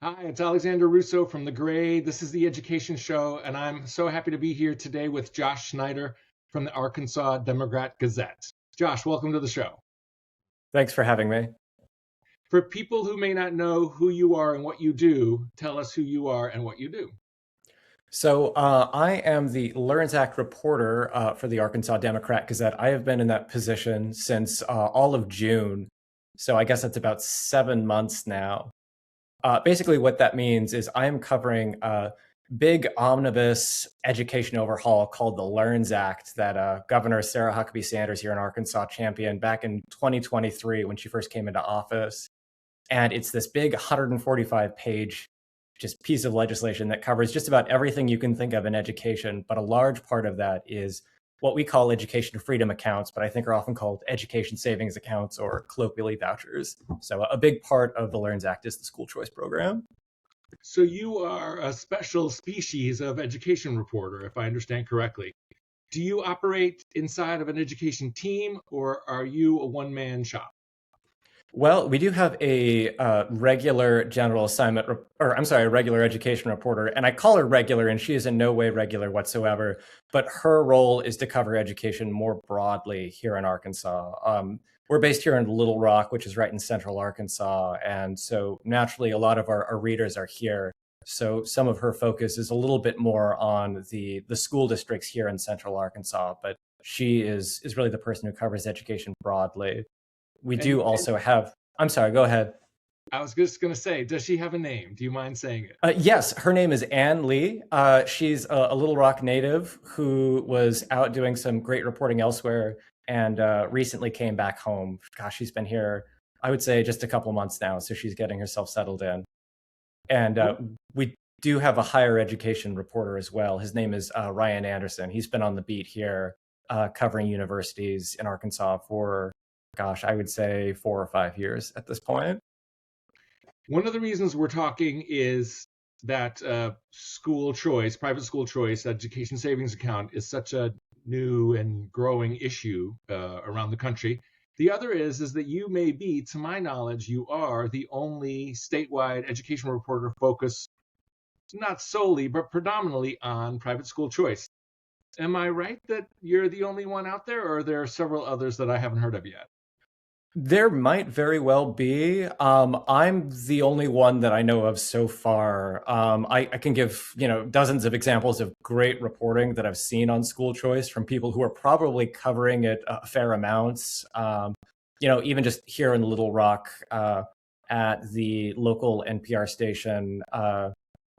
Hi, it's Alexander Russo from The Grade. This is the Education Show, and I'm so happy to be here today with Josh Snyder from the Arkansas Democrat Gazette. Josh, welcome to the show. Thanks for having me. For people who may not know who you are and what you do, tell us who you are and what you do. I am the Learns Act reporter for the Arkansas Democrat Gazette. I have been in that position since all of June. So I guess that's about 7 months now. Basically, what that means is I am covering a big omnibus education overhaul called the Learns Act that Governor Sarah Huckabee Sanders here in Arkansas championed back in 2023 when she first came into office. And it's this big 145-page just piece of legislation that covers just about everything you can think of in education. But a large part of that is what we call education freedom accounts, but I think are often called education savings accounts or colloquially vouchers. So a big part of the Learns Act is the school choice program. So you are a special species of education reporter, if I understand correctly. Do you operate inside of an education team, or are you a one-man shop? Well, we do have a regular general assignment, a regular education reporter, and I call her regular, and she is in no way regular whatsoever. But her role is to cover education more broadly here in Arkansas. We're based here in Little Rock, which is right in central Arkansas, and so naturally, a lot of our readers are here. So some of her focus is a little bit more on the school districts here in central Arkansas, but she is really the person who covers education broadly. We And, do and also have, I'm sorry, go ahead. I was just going to say, does she have a name? Do you mind saying it? Yes, her name is Ann Lee. She's a Little Rock native who was out doing some great reporting elsewhere and recently came back home. Gosh, she's been here, I would say, just a couple months now. So she's getting herself settled in. And we do have a higher education reporter as well. His name is Ryan Anderson. He's been on the beat here covering universities in Arkansas for, gosh, I would say 4 or 5 years at this point. One of the reasons we're talking is that school choice, private school choice, education savings account is such a new and growing issue around the country. The other is that you may be, to my knowledge, you are the only statewide education reporter focused not solely, but predominantly on private school choice. Am I right that you're the only one out there, or are there several others that I haven't heard of yet? There might very well be. I'm the only one that I know of so far. I can give, dozens of examples of great reporting that I've seen on school choice from people who are probably covering it a fair amounts. Even just here in Little Rock, at the local NPR station,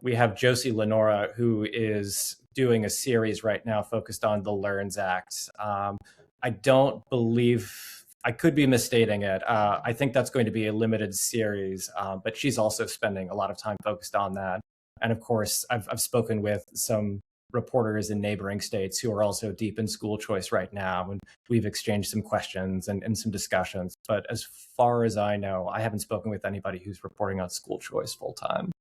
we have Josie Lenora, who is doing a series right now focused on the Learns Act. I don't believe I could be misstating it. I think that's going to be a limited series, but she's also spending a lot of time focused on that. And of course, I've spoken with some reporters in neighboring states who are also deep in school choice right now, and we've exchanged some questions and some discussions. But as far as I know, I haven't spoken with anybody who's reporting on school choice full time.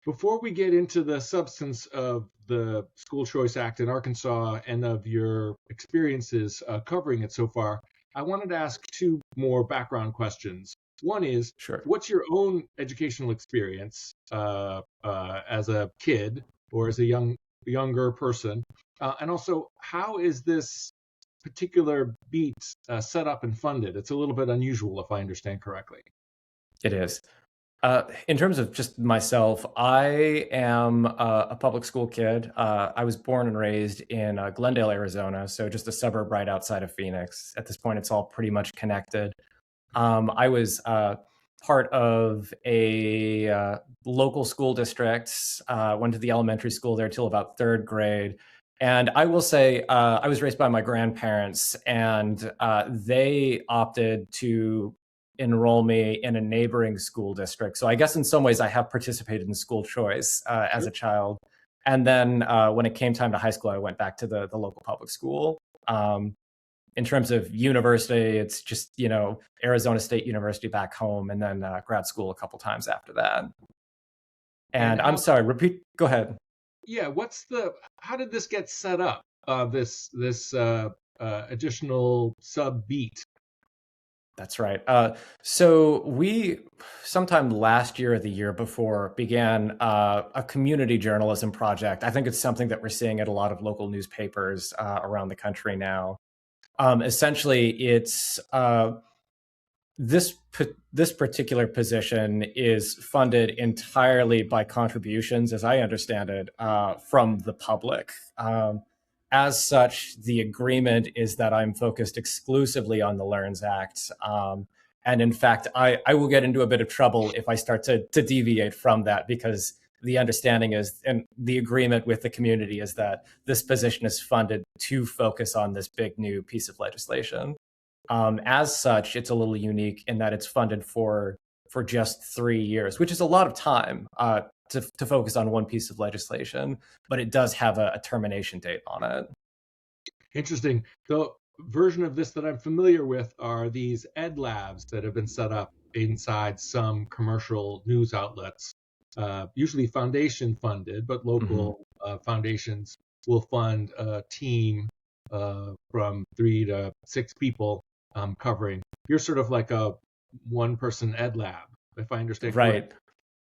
Before we get into the substance of the School Choice Act in Arkansas and of your experiences covering it so far, I wanted to ask two more background questions. One is, Sure. what's your own educational experience as a kid or as a younger person? And also, how is this particular beat set up and funded? It's a little bit unusual, if I understand correctly. It is. In terms of just myself, I am a public school kid. I was born and raised in Glendale, Arizona, so just a suburb right outside of Phoenix. At this point, it's all pretty much connected. I was part of a local school district, went to the elementary school there till about third grade. And I will say, I was raised by my grandparents, and they opted to enroll me in a neighboring school district. So I guess in some ways I have participated in school choice as a child. And then when it came time to high school, I went back to the local public school. In terms of university, it's just, Arizona State University back home, and then grad school a couple times after that. And And I'm sorry, repeat, go ahead. yeah, how did this get set up? This additional sub beat. That's right. So we, sometime last year or the year before, began a community journalism project. I think it's something that we're seeing at a lot of local newspapers around the country now. Essentially, it's this particular position is funded entirely by contributions, as I understand it, from the public. As such, the agreement is that I'm focused exclusively on the Learns Act. And in fact, I will get into a bit of trouble if I start to deviate from that, because the understanding is, and the agreement with the community is, that this position is funded to focus on this big new piece of legislation. As such, it's a little unique in that it's funded for just 3 years, which is a lot of time to focus on one piece of legislation, but it does have a termination date on it. Interesting. The version of this that I'm familiar with are these ed labs that have been set up inside some commercial news outlets, usually foundation funded, but local foundations will fund a team from 3 to 6 people covering. You're sort of like a one-person ed lab, if I understand correctly. Right.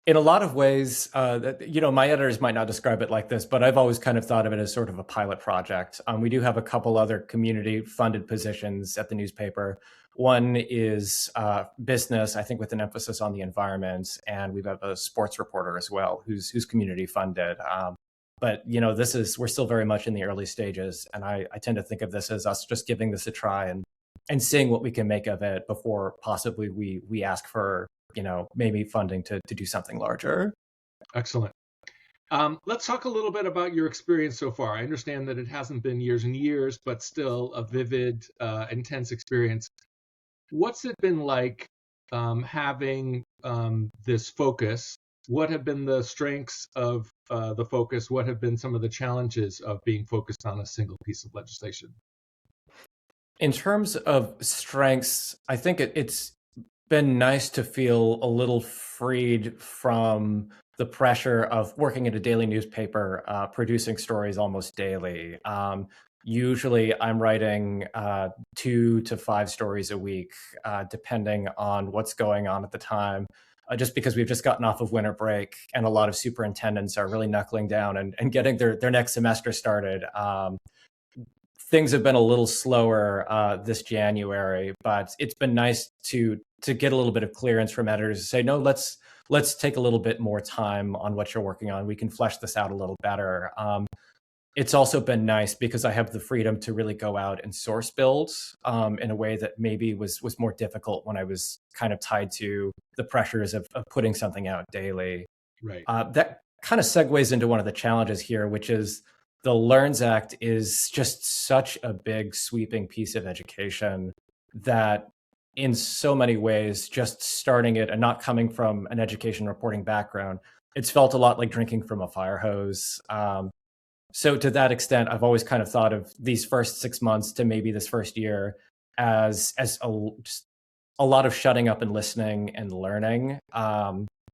In a lot of ways, my editors might not describe it like this, but I've always kind of thought of it as sort of a pilot project. We do have a couple other community-funded positions at the newspaper. One is business, I think, with an emphasis on the environment, and we have a sports reporter as well, who's community-funded. But we're still very much in the early stages, and I tend to think of this as us just giving this a try and seeing what we can make of it before possibly we ask for maybe funding to do something larger. Excellent. Let's talk a little bit about your experience so far. I understand that it hasn't been years and years, but still a vivid, intense experience. What's it been like having this focus? What have been the strengths of the focus? What have been some of the challenges of being focused on a single piece of legislation? In terms of strengths, I think it's been nice to feel a little freed from the pressure of working at a daily newspaper, producing stories almost daily. Usually, I'm writing 2 to 5 stories a week, depending on what's going on at the time. Just because we've just gotten off of winter break, and a lot of superintendents are really knuckling down and getting their next semester started. Things have been a little slower this January, but it's been nice to get a little bit of clearance from editors to say, no, let's take a little bit more time on what you're working on. We can flesh this out a little better. It's also been nice because I have the freedom to really go out and source builds in a way that maybe was more difficult when I was kind of tied to the pressures of putting something out daily. Right. That kind of segues into one of the challenges here, which is the Learns Act is just such a big, sweeping piece of education that in so many ways, just starting it and not coming from an education reporting background, it's felt a lot like drinking from a fire hose. So to that extent, I've always kind of thought of these first 6 months to maybe this first year as just a lot of shutting up and listening and learning.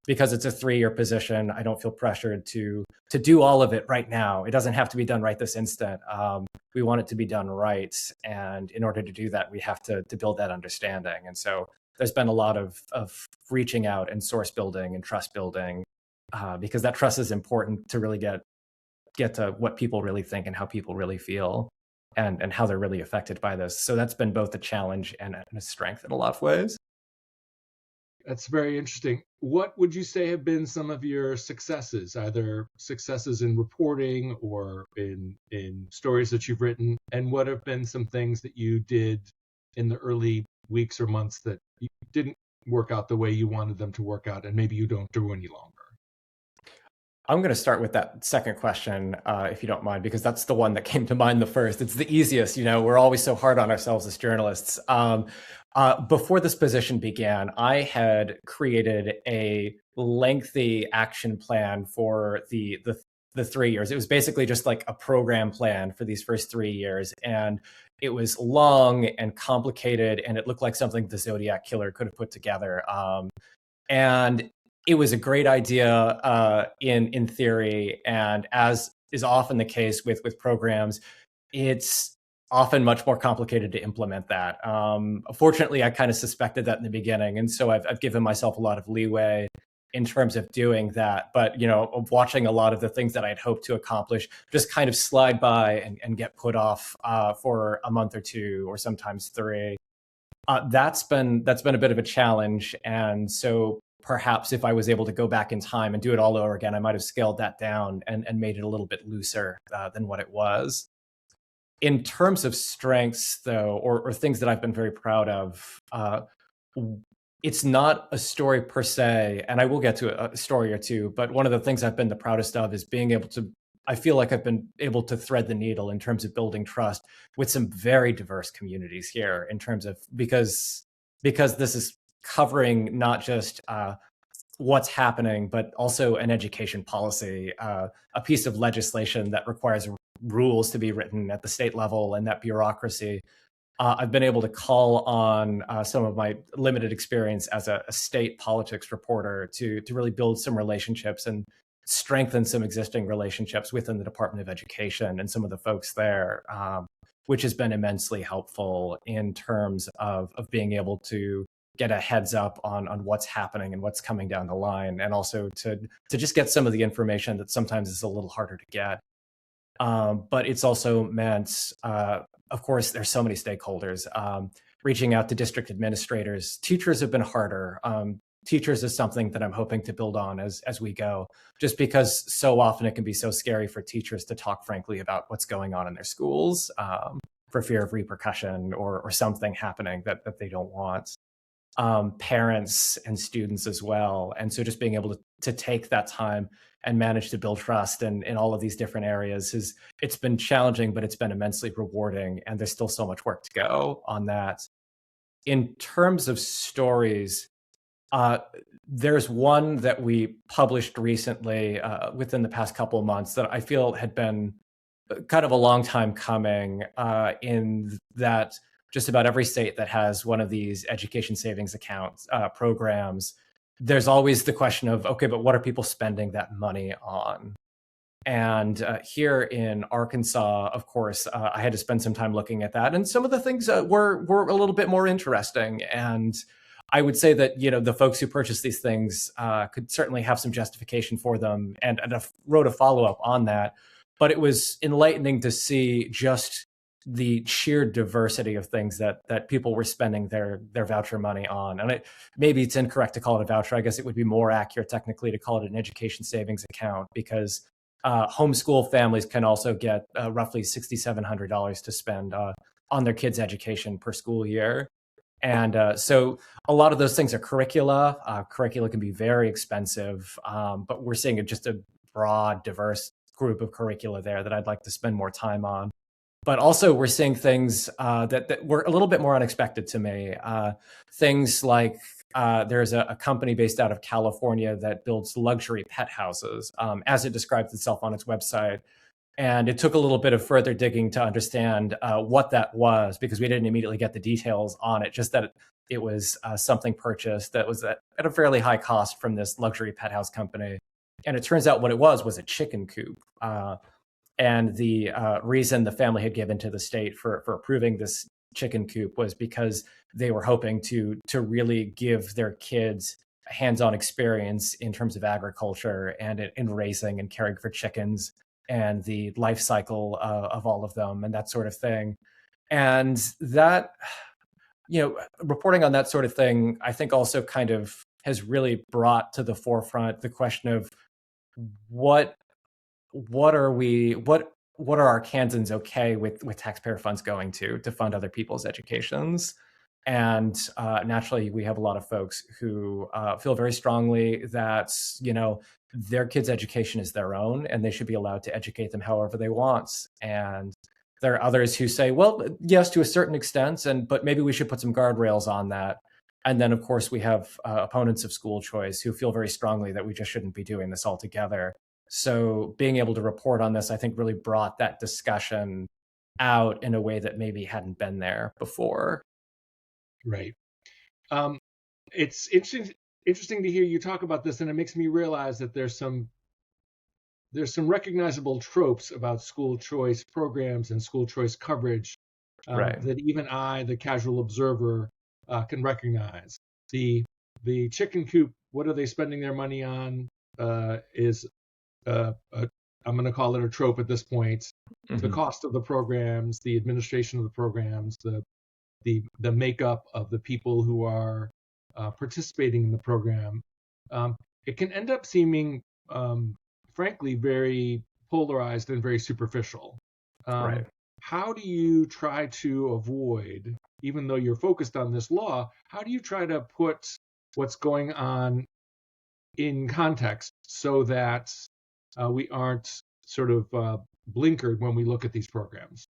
Because it's a 3-year position, I don't feel pressured to do all of it right now. It doesn't have to be done right this instant. We want it to be done right. And in order to do that, we have to build that understanding. And so there's been a lot of reaching out and source building and trust building, because that trust is important to really get to what people really think and how people really feel and how they're really affected by this. So that's been both a challenge and a strength in a lot of ways. That's very interesting. What would you say have been some of your successes, either successes in reporting or in stories that you've written? And what have been some things that you did in the early weeks or months that didn't work out the way you wanted them to work out, and maybe you don't do any longer? I'm going to start with that second question, if you don't mind, because that's the one that came to mind the first. It's the easiest. We're always so hard on ourselves as journalists. Before this position began, I had created a lengthy action plan for the 3 years. It was basically just like a program plan for these first 3 years. And it was long and complicated, and it looked like something the Zodiac Killer could have put together. And it was a great idea in theory, and as is often the case with programs, it's often much more complicated to implement that. Fortunately, I kind of suspected that in the beginning, and so I've given myself a lot of leeway in terms of doing that. But watching a lot of the things that I'd hoped to accomplish just kind of slide by and get put off for a month or two, or sometimes three. That's been a bit of a challenge, and so perhaps if I was able to go back in time and do it all over again, I might have scaled that down and made it a little bit looser than what it was. In terms of strengths, though, or things that I've been very proud of, it's not a story per se, and I will get to a story or two, but one of the things I've been the proudest of is being able to, I feel like I've been able to thread the needle in terms of building trust with some very diverse communities here, in terms of, because this is covering not just what's happening, but also an education policy, a piece of legislation that requires rules to be written at the state level, and that bureaucracy. I've been able to call on some of my limited experience as a state politics reporter to really build some relationships and strengthen some existing relationships within the Department of Education and some of the folks there, which has been immensely helpful in terms of being able to get a heads up on what's happening and what's coming down the line, and also to just get some of the information that sometimes is a little harder to get. But it's also meant, of course, there's so many stakeholders. Reaching out to district administrators, teachers have been harder. Teachers is something that I'm hoping to build on as we go, just because so often it can be so scary for teachers to talk frankly about what's going on in their schools, for fear of repercussion or something happening that they don't want. Parents and students as well. And so just being able to take that time and manage to build trust in all of these different areas it's been challenging, but it's been immensely rewarding. And there's still so much work to go on that. In terms of stories, there's one that we published recently within the past couple of months that I feel had been kind of a long time coming, in that just about every state that has one of these education savings accounts programs, there's always the question of, okay, but what are people spending that money on? And here in Arkansas, of course, I had to spend some time looking at that, and some of the things were a little bit more interesting. And I would say that the folks who purchase these things could certainly have some justification for them, and I wrote a follow up on that. But it was enlightening to see just the sheer diversity of things that people were spending their voucher money on. And maybe it's incorrect to call it a voucher. I guess it would be more accurate technically to call it an education savings account, because homeschool families can also get roughly $6,700 to spend on their kids' education per school year. And so a lot of those things are curricula. Curricula can be very expensive, but we're seeing just a broad, diverse group of curricula there that I'd like to spend more time on. But also we're seeing things that were a little bit more unexpected to me. Things like there's a company based out of California that builds luxury pet houses, as it describes itself on its website. And it took a little bit of further digging to understand what that was, because we didn't immediately get the details on it, just that it was something purchased that was at a fairly high cost from this luxury pet house company. And it turns out what it was a chicken coop. And the reason the family had given to the state for approving this chicken coop was because they were hoping to really give their kids a hands-on experience in terms of agriculture and in raising and caring for chickens, and the life cycle of all of them and that sort of thing. And that, reporting on that sort of thing, I think also kind of has really brought to the forefront the question of what are Arkansans okay with taxpayer funds going to fund other people's educations? And naturally, we have a lot of folks who feel very strongly that their kids' education is their own, and they should be allowed to educate them however they want. And there are others who say, well, yes, to a certain extent, but maybe we should put some guardrails on that. And then, of course, we have opponents of school choice who feel very strongly that we just shouldn't be doing this altogether. So being able to report on this, I think, really brought that discussion out in a way that maybe hadn't been there before. Right. It's interesting to hear you talk about this, and it makes me realize that there's some recognizable tropes about school choice programs and school choice coverage Right. that even I, the casual observer, can recognize. The the chicken coop, what are they spending their money on? Is I'm going to call it a trope at this point. The Hmm. cost of the programs, the administration of the programs, the makeup of the people who are participating in the program. Um, it can end up seeming, frankly, very polarized and very superficial. Um, Right. how do you try to avoid, even though you're focused on this law, how do you try to put what's going on in context so that we aren't sort of blinkered when we look at these programs?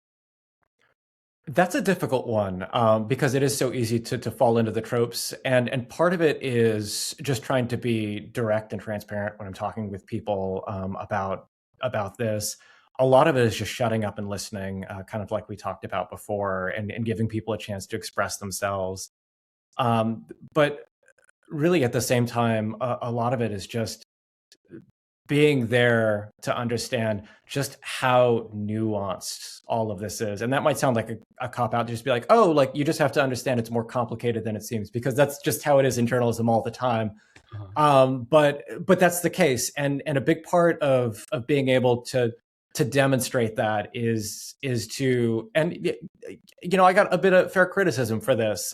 That's a difficult one because it is so easy to fall into the tropes, and part of it is just trying to be direct and transparent when I'm talking with people about this. A lot of it is just shutting up and listening, kind of like we talked about before, and giving people a chance to express themselves. But really, at the same time, a lot of it is just being there to understand just how nuanced all of this is. And that might sound like a cop out to just be like, oh, like you just have to understand it's more complicated than it seems, because that's just how it is in journalism all the time. Uh, But that's the case. And a big part of being able to demonstrate that is to, and I got a bit of fair criticism for this.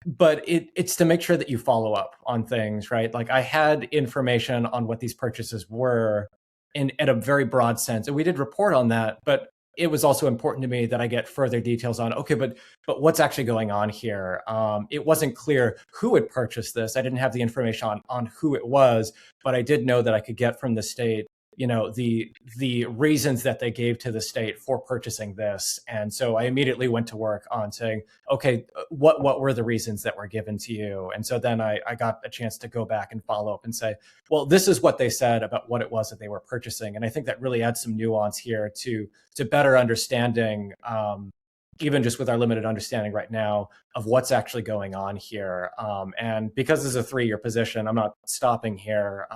But it's to make sure that you follow up on things, right? Like I had information on what these purchases were in a very broad sense, and we did report on that. But it was also important to me that I get further details on, okay, but what's actually going on here? It wasn't clear who had purchased this. I didn't have the information on who it was, but I did know that I could get from the state, the reasons that they gave to the state for purchasing this. And so I immediately went to work on saying, okay, what were the reasons that were given to you? And so then I got a chance to go back and follow up and say, well, this is what they said about what it was that they were purchasing. And I think that really adds some nuance here to better understanding, even just with our limited understanding right now of what's actually going on here. And because this is a 3-year position, I'm not stopping here.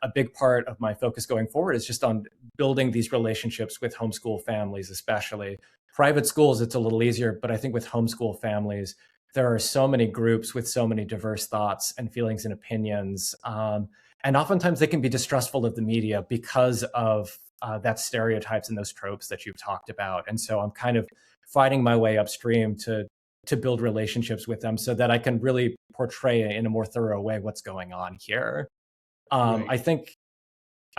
A big part of my focus going forward is just on building these relationships with homeschool families, especially. Private schools, it's a little easier, but I think with homeschool families, there are so many groups with so many diverse thoughts and feelings and opinions. And oftentimes they can be distrustful of the media because of that stereotypes and those tropes that you've talked about. And so I'm kind of fighting my way upstream to build relationships with them so that I can really portray in a more thorough way what's going on here. right.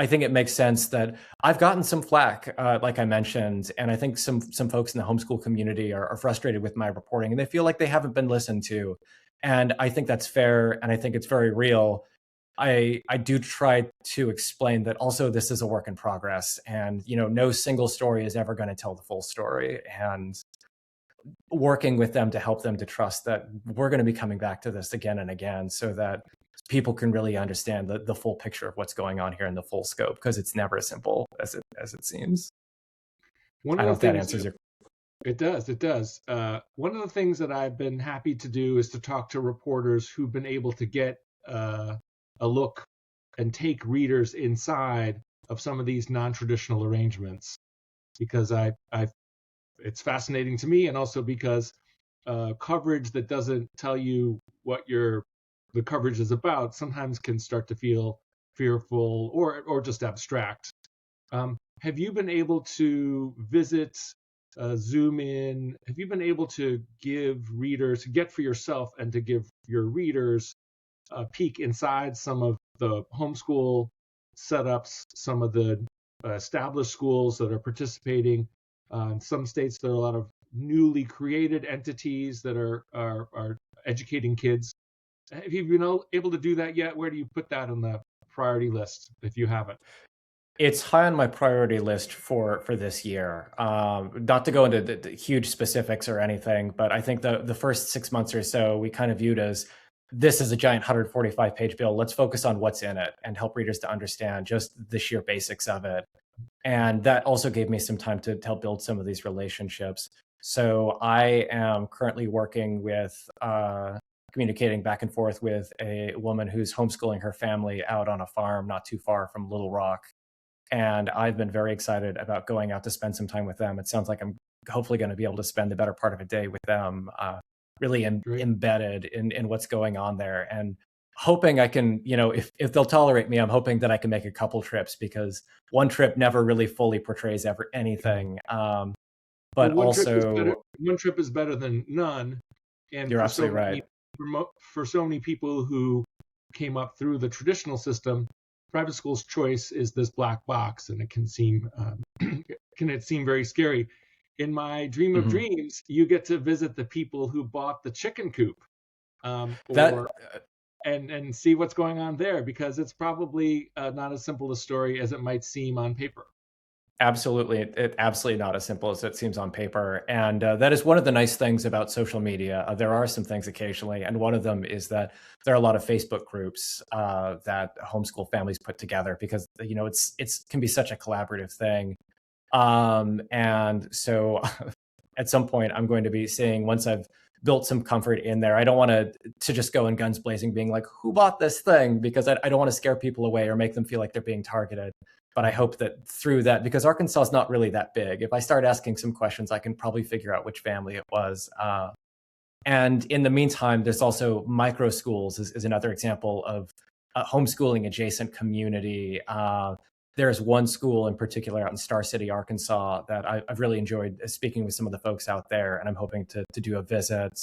I think it makes sense that I've gotten some flack, like I mentioned, and I think some folks in the homeschool community are frustrated with my reporting, and they feel like they haven't been listened to. And I think that's fair, and I think it's very real. I do try to explain that also this is a work in progress, and no single story is ever going to tell the full story. And working with them to help them to trust that we're going to be coming back to this again and again so that people can really understand the full picture of what's going on here in the full scope, because it's never as simple as it seems. One I of don't know the if that things answers your. It does. It does. One of the things that I've been happy to do is to talk to reporters who've been able to get a look and take readers inside of some of these non-traditional arrangements, because it's fascinating to me, and also because coverage that doesn't tell you what the coverage is about sometimes can start to feel fearful or just abstract. Have you been able to visit, zoom in? Have you been able to get for yourself and to give your readers a peek inside some of the homeschool setups, some of the established schools that are participating? In some states, there are a lot of newly created entities that are educating kids. Have you been able to do that yet? Where do you put that on the priority list if you haven't? It's high on my priority list for this year. Not to go into the huge specifics or anything, but I think the first 6 months or so we kind of viewed as this is a giant 145-page bill. Let's focus on what's in it and help readers to understand just the sheer basics of it. And that also gave me some time to help build some of these relationships. So I am currently working with communicating back and forth with a woman who's homeschooling her family out on a farm not too far from Little Rock. And I've been very excited about going out to spend some time with them. It sounds like I'm hopefully going to be able to spend the better part of a day with them, really embedded in what's going on there, and hoping I can, if they'll tolerate me, I'm hoping that I can make a couple trips, because one trip never really fully portrays ever anything. But one also, trip is better than none. And you're absolutely right. For so many people who came up through the traditional system, private school's choice is this black box, and it can seem very scary. In my dream of dreams, you get to visit the people who bought the chicken coop, and see what's going on there, because it's probably not as simple a story as it might seem on paper. Absolutely. It absolutely not as simple as it seems on paper. And that is one of the nice things about social media. There are some things occasionally, and one of them is that there are a lot of Facebook groups that homeschool families put together, because it's can be such a collaborative thing. And so at some point I'm going to be seeing, once I've built some comfort in there, I don't want to just go in guns blazing being like, who bought this thing? Because I don't want to scare people away or make them feel like they're being targeted. But I hope that through that, because Arkansas is not really that big, if I start asking some questions, I can probably figure out which family it was. And in the meantime, there's also micro schools is another example of a homeschooling adjacent community. There's one school in particular out in Star City, Arkansas, that I've really enjoyed speaking with some of the folks out there, and I'm hoping to do a visit.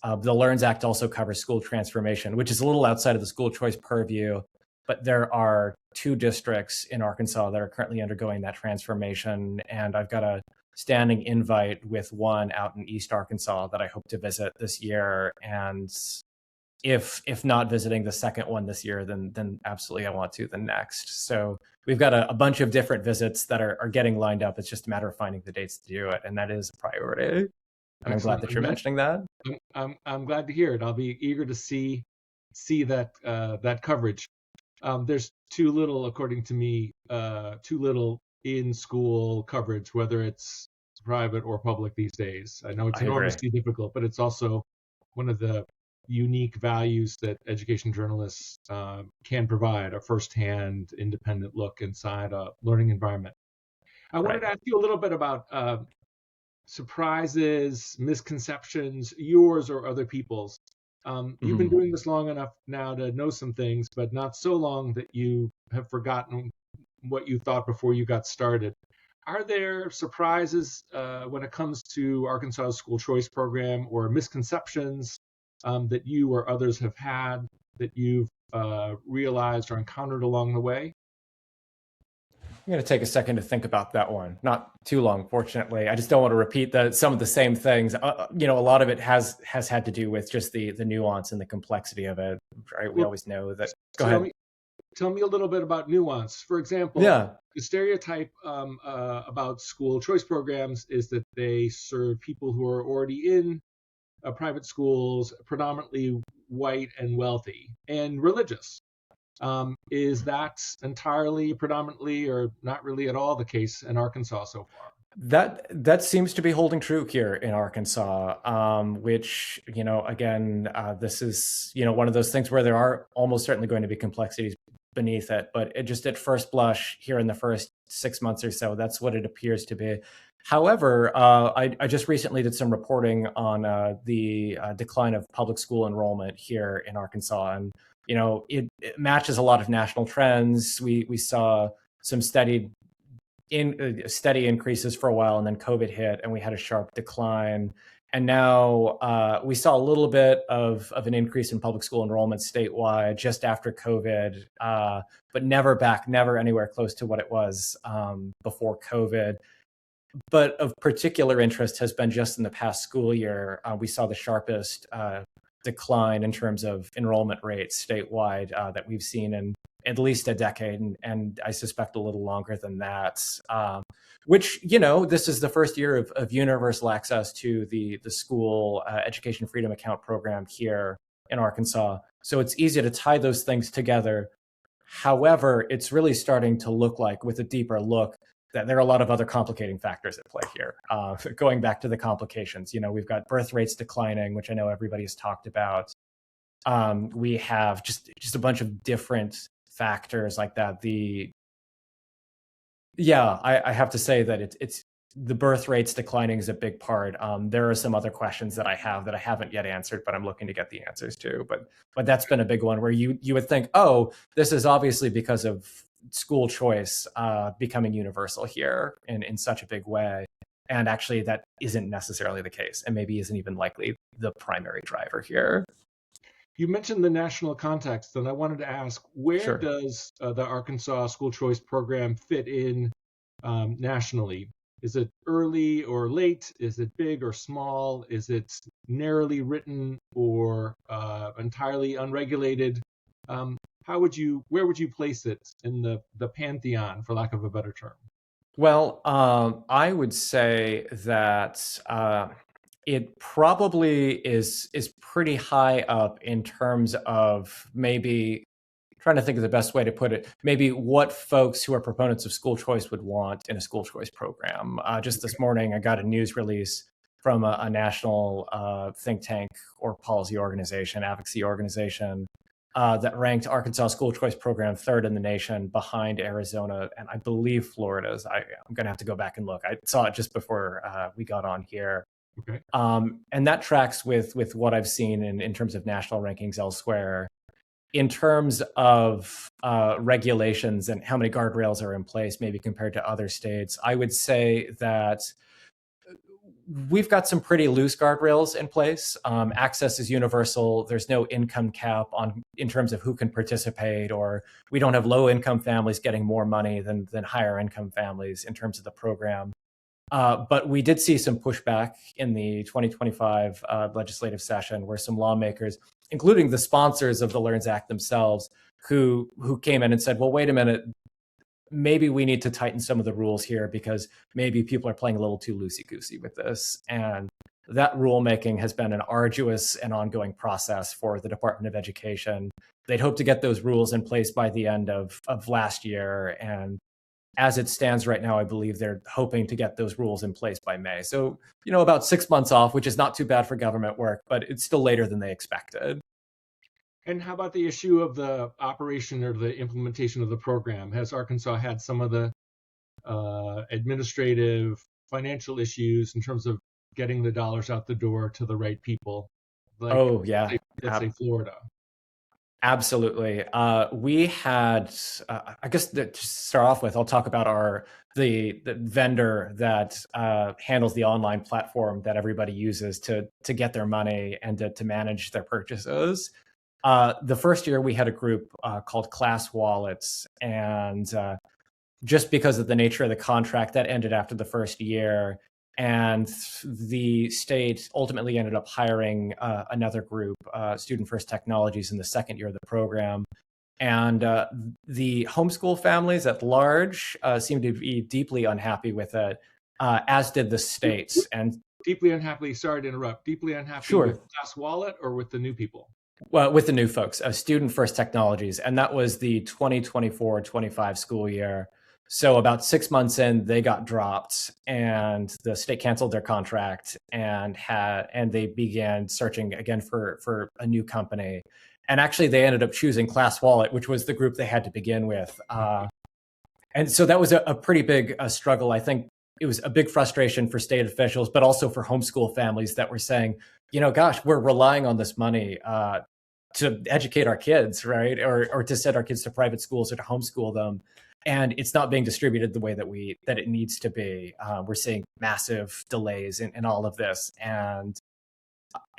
The LEARNS Act also covers school transformation, which is a little outside of the school choice purview, but there are 2 districts in Arkansas that are currently undergoing that transformation, and I've got a standing invite with one out in East Arkansas that I hope to visit this year. And if not visiting the second one this year, then absolutely I want to the next. So we've got a bunch of different visits that are getting lined up. It's just a matter of finding the dates to do it, and that is a priority. And I'm glad that you're mentioning that. I'm glad to hear it. I'll be eager to see that coverage. There's too little, according to me, too little in-school coverage, whether it's private or public these days. I know it's enormously difficult, but it's also one of the unique values that education journalists can provide, a firsthand, independent look inside a learning environment. I wanted to ask you a little bit about surprises, misconceptions, yours or other people's. You've been doing this long enough now to know some things, but not so long that you have forgotten what you thought before you got started. Are there surprises when it comes to Arkansas's school choice program, or misconceptions that you or others have had that you've realized or encountered along the way? I'm going to take a second to think about that one. Not too long, fortunately. I just don't want to repeat some of the same things. A lot of it has had to do with just the nuance and the complexity of it. Right? We always know that. Go ahead. Tell me a little bit about nuance. For example, the stereotype about school choice programs is that they serve people who are already in private schools, predominantly white and wealthy and religious. Is that entirely, predominantly, or not really at all the case in Arkansas so far? That seems to be holding true here in Arkansas, which, again, this is, one of those things where there are almost certainly going to be complexities beneath it, but it just at first blush here in the first 6 months or so, that's what it appears to be. However, I just recently did some reporting on the decline of public school enrollment here in Arkansas, and it matches a lot of national trends. We saw some steady increases for a while, and then COVID hit, and we had a sharp decline. And now we saw a little bit of an increase in public school enrollment statewide just after COVID, but never anywhere close to what it was before COVID. But of particular interest has been just in the past school year, we saw the sharpest decline in terms of enrollment rates statewide that we've seen in at least a decade, and I suspect a little longer than that. Which, this is the first year of universal access to the school education freedom account program here in Arkansas. So it's easy to tie those things together. However, it's really starting to look like, with a deeper look, that there are a lot of other complicating factors at play here. Going back to the complications, we've got birth rates declining, which I know everybody has talked about. We have just a bunch of different factors like that. I have to say that the birth rates declining is a big part. There are some other questions that I have that I haven't yet answered, but I'm looking to get the answers to. But that's been a big one where you would think, oh, this is obviously because of school choice becoming universal here in such a big way. And actually, that isn't necessarily the case, and maybe isn't even likely the primary driver here. You mentioned the national context, and I wanted to ask, where Sure. does the Arkansas school choice program fit in nationally? Is it early or late? Is it big or small? Is it narrowly written or entirely unregulated? Where would you place it in the pantheon, for lack of a better term? Well, I would say that it probably is pretty high up in terms of maybe trying to think of the best way to put it. Maybe what folks who are proponents of school choice would want in a school choice program. Just this morning, I got a news release from a national think tank or policy organization, advocacy organization, that ranked Arkansas school choice program third in the nation behind Arizona and I believe Florida's. I'm going to have to go back and look. I saw it just before we got on here. Okay. And that tracks with what I've seen in terms of national rankings elsewhere. In terms of regulations and how many guardrails are in place, maybe compared to other states, I would say that we've got some pretty loose guardrails in place. Access is universal. There's no income cap in terms of who can participate, or we don't have low income families getting more money than higher income families in terms of the program. But we did see some pushback in the 2025 legislative session where some lawmakers, including the sponsors of the LEARNS Act themselves, who came in and said, well, wait a minute, maybe we need to tighten some of the rules here because maybe people are playing a little too loosey-goosey with this. And that rulemaking has been an arduous and ongoing process for the Department of Education. They'd hope to get those rules in place by the end of last year. And as it stands right now, I believe they're hoping to get those rules in place by May. So, about 6 months off, which is not too bad for government work, but it's still later than they expected. And how about the issue of the operation or the implementation of the program? Has Arkansas had some of the administrative, financial issues in terms of getting the dollars out the door to the right people? Oh, yeah. Let's say Florida. Absolutely. We had, I guess to start off with, I'll talk about the vendor that handles the online platform that everybody uses to get their money and to manage their purchases. The first year we had a group called Class Wallets, and just because of the nature of the contract, that ended after the first year. And the state ultimately ended up hiring another group, Student First Technologies, in the second year of the program. And the homeschool families at large seemed to be deeply unhappy with it, as did the states. And deeply unhappy, sorry to interrupt, deeply unhappy Sure. with Class Wallet or with the new people? Well, with the new folks, Student First Technologies. And that was the 2024-25 school year. So about 6 months in, they got dropped, and the state canceled their contract and they began searching again for a new company. And actually, they ended up choosing Class Wallet, which was the group they had to begin with. And so that was a pretty big struggle. I think it was a big frustration for state officials, but also for homeschool families that were saying, gosh, we're relying on this money to educate our kids, right? Or to send our kids to private schools or to homeschool them. And it's not being distributed the way that it needs to be. We're seeing massive delays in all of this. And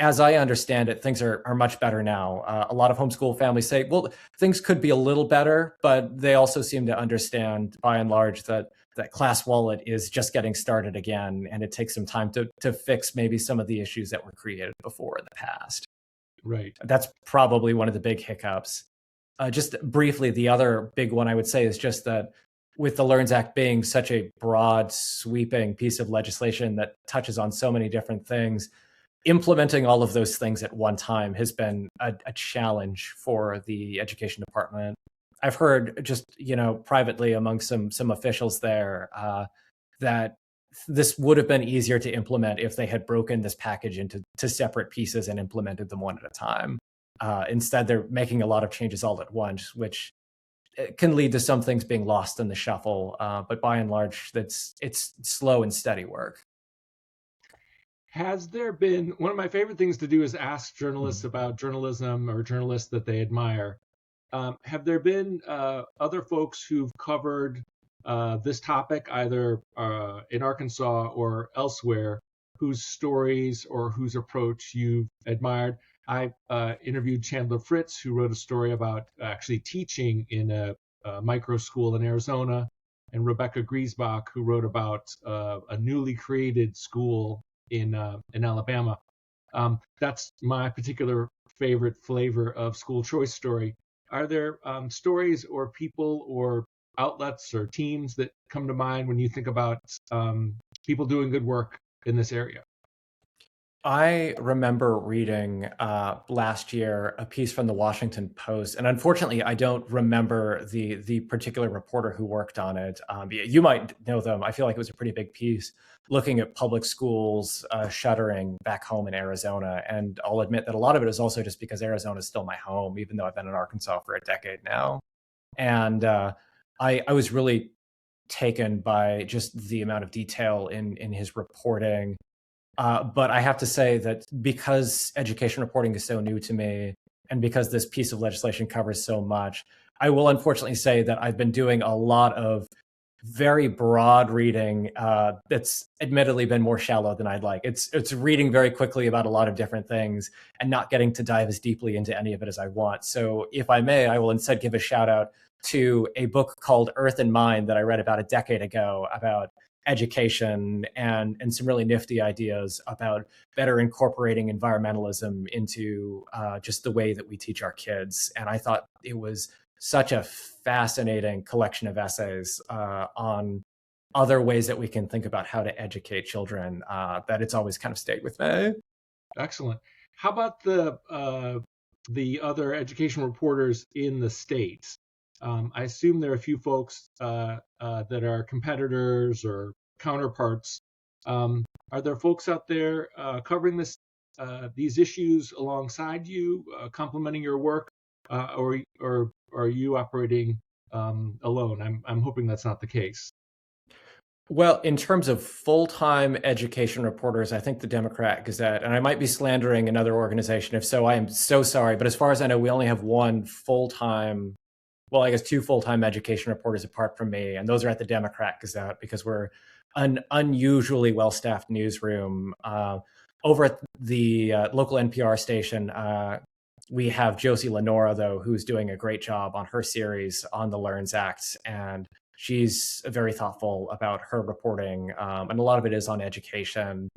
as I understand it, things are much better now. A lot of homeschool families say, well, things could be a little better, but they also seem to understand, by and large, that Class Wallet is just getting started again, and it takes some time to fix maybe some of the issues that were created before in the past. Right. That's probably one of the big hiccups. Just briefly, the other big one I would say is just that with the LEARNS Act being such a broad, sweeping piece of legislation that touches on so many different things, implementing all of those things at one time has been a challenge for the education department. I've heard just, privately among some officials there that this would have been easier to implement if they had broken this package into separate pieces and implemented them one at a time. Instead, they're making a lot of changes all at once, which it can lead to some things being lost in the shuffle. But by and large, it's slow and steady work. Has there been one of my favorite things to do is ask journalists about journalism or journalists that they admire. Have there been other folks who've covered this topic either in Arkansas or elsewhere whose stories or whose approach you've admired? I interviewed Chandler Fritz, who wrote a story about actually teaching in a micro school in Arizona, and Rebecca Griesbach, who wrote about a newly created school in Alabama. That's my particular favorite flavor of school choice story. Are there stories or people or outlets or teams that come to mind when you think about people doing good work in this area? I remember reading last year a piece from the Washington Post, and unfortunately, I don't remember the particular reporter who worked on it. You might know them. I feel like it was a pretty big piece looking at public schools shuttering back home in Arizona. And I'll admit that a lot of it is also just because Arizona is still my home, even though I've been in Arkansas for a decade now. And I was really taken by just the amount of detail in his reporting. But I have to say that because education reporting is so new to me, and because this piece of legislation covers so much, I will unfortunately say that I've been doing a lot of very broad reading that's admittedly been more shallow than I'd like. It's reading very quickly about a lot of different things and not getting to dive as deeply into any of it as I want. So if I may, I will instead give a shout out to a book called Earth and Mind that I read about a decade ago about education and some really nifty ideas about better incorporating environmentalism into just the way that we teach our kids. And I thought it was such a fascinating collection of essays on other ways that we can think about how to educate children that it's always kind of stayed with me. Excellent. How about the other education reporters in the States? I assume there are a few folks that are competitors or counterparts. Are there folks out there covering these issues alongside you, complementing your work, or are you operating alone? I'm hoping that's not the case. Well, in terms of full-time education reporters, I think the Democrat Gazette, and I might be slandering another organization. If so, I am so sorry. But as far as I know, we only have one full-time, well, I guess two full-time education reporters apart from me, and those are at the Democrat Gazette because we're an unusually well-staffed newsroom. Over at the local NPR station, we have Josie Lenora, though, who's doing a great job on her series on the LEARNS Act, and she's very thoughtful about her reporting, and a lot of it is on education.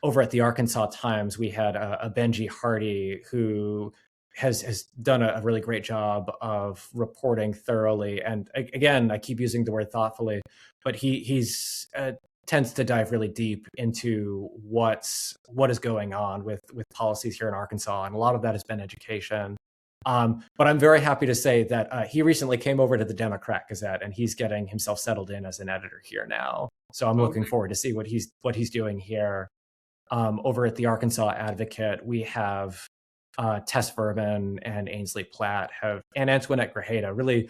Over at the Arkansas Times, we had a Benji Hardy who has done a really great job of reporting thoroughly. And again, I keep using the word thoughtfully, but he's tends to dive really deep into what is going on with policies here in Arkansas, and a lot of that has been education. But I'm very happy to say that he recently came over to the Democrat Gazette, and he's getting himself settled in as an editor here now. So I'm looking forward to see what he's doing here. Over at the Arkansas Advocate, we have Tess Verman and Ainsley Platt and Antoinette Grajeda. Really,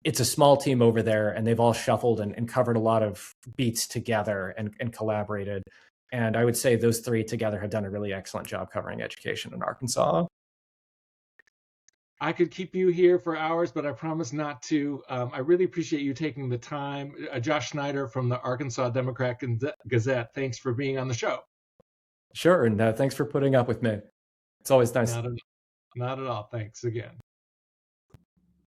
it's a small team over there, and they've all shuffled and covered a lot of beats together and collaborated. And I would say those three together have done a really excellent job covering education in Arkansas. I could keep you here for hours, but I promise not to. I really appreciate you taking the time. Josh Snyder from the Arkansas Democrat Gazette, thanks for being on the show. Sure, and thanks for putting up with me. It's always nice. Not at all. Thanks again.